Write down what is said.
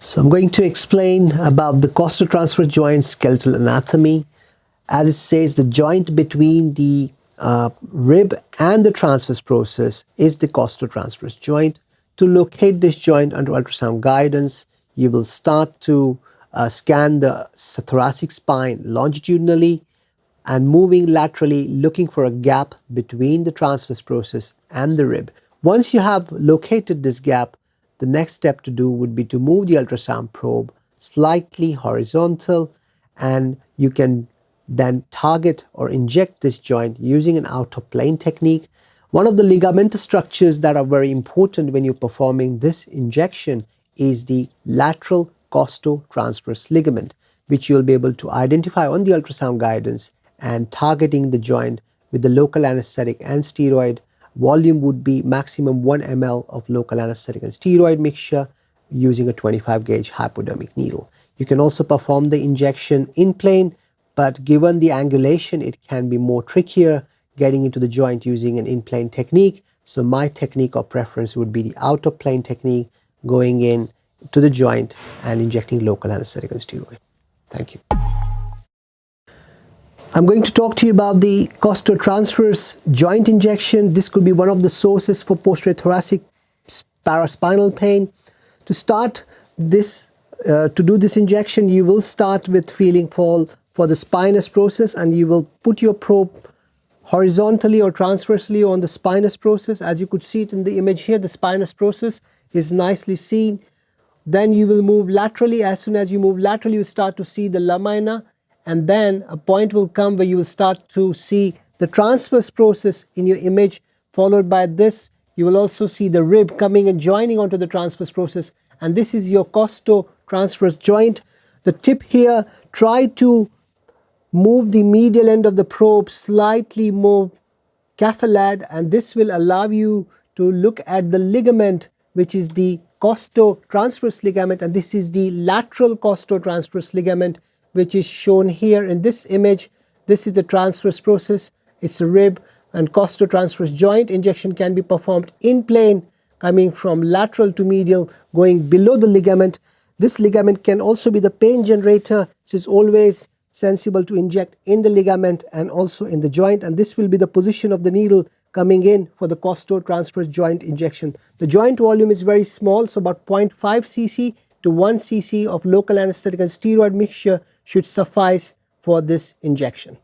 So I'm going to explain about the costotransverse joint skeletal anatomy. As it says, the joint between the rib and the transverse process is the costotransverse joint. To locate this joint under ultrasound guidance, you will start to scan the thoracic spine longitudinally and moving laterally, looking for a gap between the transverse process and the rib. Once you have located this gap, the next step to do would be to move the ultrasound probe slightly horizontal, and you can then target or inject this joint using an out-of-plane technique. One of the ligamentous structures that are very important when you're performing this injection is the lateral costotransverse ligament, which you'll be able to identify on the ultrasound guidance, and targeting the joint with the local anesthetic and steroid. Volume would be maximum 1 ml of local anesthetic and steroid mixture using a 25 gauge hypodermic needle. You can also perform the injection in plane, but given the angulation, it can be more trickier getting into the joint using an in-plane technique. So my technique of preference would be the out-of-plane technique, going in to the joint and injecting local anesthetic and steroid. Thank you. I'm going to talk to you about the costotransverse joint injection. This could be one of the sources for posterior thoracic paraspinal pain. To start this, to do this injection, you will start with feeling for the spinous process, and you will put your probe horizontally or transversely on the spinous process. As you could see it in the image here, the spinous process is nicely seen. Then you will move laterally. As soon as you move laterally, you start to see the lamina. And then a point will come where you will start to see the transverse process in your image. Followed by this, you will also see the rib coming and joining onto the transverse process. And this is your costotransverse joint. The tip here, try to move the medial end of the probe slightly more caffalad, and this will allow you to look at the ligament, which is the costotransverse ligament, and this is the lateral costotransverse ligament, which is shown here in this image. This is the transverse process, it's a rib, and costotransverse joint injection can be performed in plane, coming from lateral to medial, going below the ligament. This ligament can also be the pain generator, so it's always sensible to inject in the ligament and also in the joint, and this will be the position of the needle coming in for the costotransverse joint injection. The joint volume is very small, so about 0.5 cc to 1 cc of local anesthetic and steroid mixture should suffice for this injection.